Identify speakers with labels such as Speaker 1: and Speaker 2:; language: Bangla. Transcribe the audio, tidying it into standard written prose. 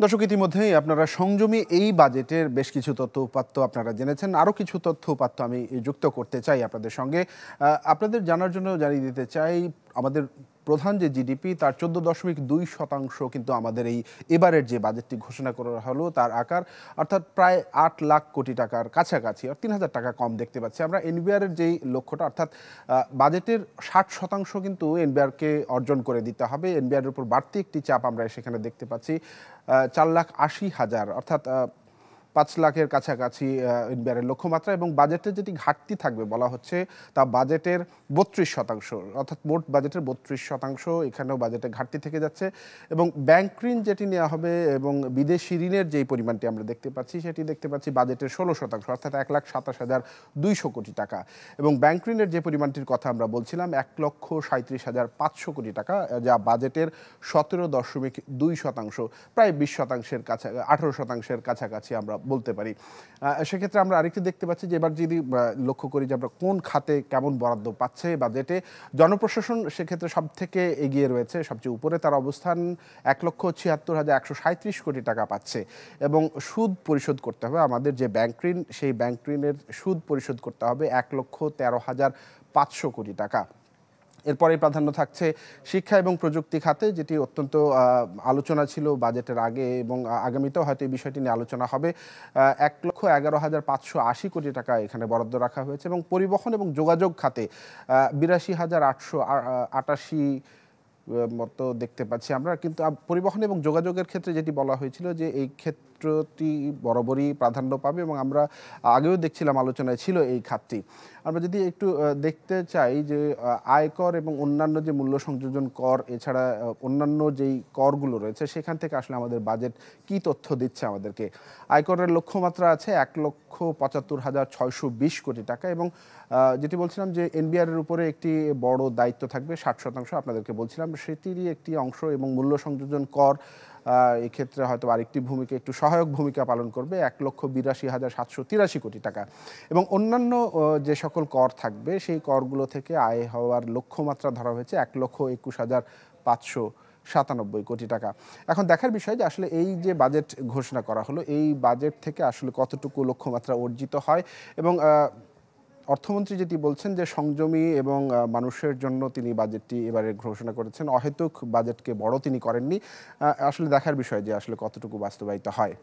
Speaker 1: দর্শক, ইতিমধ্যেই আপনারা সংযমী এই বাজেটের বেশ কিছু তথ্য উপাত্ত আপনারা জেনেছেন। আরও কিছু তথ্য উপাত্ত আমি যুক্ত করতে চাই আপনাদের সঙ্গে। আপনাদের জানার জন্য জানিয়ে দিতে চাই, আমাদের প্রধান যে জিডিপি তার 14.2% কিন্তু আমাদের এবারের যে বাজেটটি ঘোষণা করা হলো তার আকার, অর্থাৎ প্রায় 8 লাখ কোটি টাকার কাছাকাছি, আর 3,000 টাকা কম দেখতে পাচ্ছি আমরা। এনবিআরের যেই লক্ষ্যটা, অর্থাৎ বাজেটের 60% কিন্তু এনবিআরকে অর্জন করে দিতে হবে। এনবিআরের উপর বাড়তি একটি চাপ আমরা সেখানে দেখতে পাচ্ছি। 4,80,000 অর্থাৎ 5 লাখের কাছাকাছি এনবিআরের লক্ষ্যমাত্রা, এবং বাজেটের যেটি ঘাটতি থাকবে বলা হচ্ছে তা বাজেটের 32%, অর্থাৎ মোট বাজেটের 32% এখানেও বাজেটে ঘাটতি থেকে যাচ্ছে। এবং ব্যাংক ঋণ যেটি নেওয়া হবে এবং বিদেশি ঋণের যেই পরিমাণটি আমরা দেখতে পাচ্ছি সেটি দেখতে পাচ্ছি বাজেটের 16%, অর্থাৎ 1,27,200 কোটি টাকা। এবং ব্যাংক ঋণের যে পরিমাণটির কথা আমরা বলছিলাম 1,37,500 কোটি টাকা, যা বাজেটের 17.2%, প্রায় 20%-এর কাছা 18%-এর কাছাকাছি আমরা বলতে পারি। সেক্ষেত্রে আমরা আরেকটি দেখতে পাচ্ছি যে এবার যদি লক্ষ্য করি যে আমরা কোন খাতে কেমন বরাদ্দ পাচ্ছে বাজেটে, জনপ্রশাসন সেক্ষেত্রে সব থেকে এগিয়ে রয়েছে, সবচেয়ে উপরে তার অবস্থান। 1,76,137 কোটি টাকা পাচ্ছে। এবং সুদ পরিশোধ করতে হবে, আমাদের যে ব্যাংক ঋণ সেই ব্যাংক ঋণের সুদ পরিশোধ করতে হবে 1,13,500 কোটি টাকা। এরপরে প্রাধান্য থাকছে শিক্ষা এবং প্রযুক্তি খাতে, যেটি অত্যন্ত আলোচনা ছিল বাজেটের আগে, এবং আগামীতেও হয়তো এই বিষয়টি নিয়ে আলোচনা হবে। 1,11,580 কোটি টাকা এখানে বরাদ্দ রাখা হয়েছে। এবং পরিবহন এবং যোগাযোগ খাতে 82,888 মতো দেখতে পাচ্ছি আমরা। কিন্তু পরিবহন এবং যোগাযোগের ক্ষেত্রে যেটি বলা হয়েছিল যে এই ক্ষেত্রটি বরাবরই প্রাধান্য পাবে, এবং আমরা আগেও দেখছিলাম আলোচনায় ছিল এই খাতটি। আমরা যদি একটু দেখতে চাই যে আয়কর এবং অন্যান্য যে মূল্য সংযোজন কর, এছাড়া অন্যান্য যেই করগুলো রয়েছে সেখান থেকে আসলে আমাদের বাজেট কি তথ্য দিচ্ছে আমাদেরকে। আয়করের লক্ষ্যমাত্রা আছে 1,75,620 কোটি টাকা, এবং যেটি বলছিলাম যে এনবিআরের উপরে একটি বড় দায়িত্ব থাকবে, 60% আপনাদেরকে বলছিলাম, সেটিরই একটি অংশ। এবং মূল্য সংযোজন কর এক্ষেত্রে হয়তো আরেকটি ভূমিকা, একটু সহায়ক ভূমিকা পালন করবে, 1,82,783 কোটি টাকা। এবং অন্যান্য যে সকল কর থাকবে সেই করগুলো থেকে আয় হওয়ার লক্ষ্যমাত্রা ধরা হয়েছে 1,21,597 কোটি টাকা। এখন দেখার বিষয় যে আসলে এই যে বাজেট ঘোষণা করা হলো, এই বাজেট থেকে আসলে কতটুকু লক্ষ্যমাত্রা অর্জিত হয়। এবং অর্থমন্ত্রী যেটি বলছেন যে সংযমী এবং মানুষের জন্য তিনি বাজেটটি এবারে ঘোষণা করেছেন, অহেতুক বাজেটকে বড় তিনি করেননি। আসলে দেখার বিষয় যে আসলে কতটুকু বাস্তবায়িত হয়।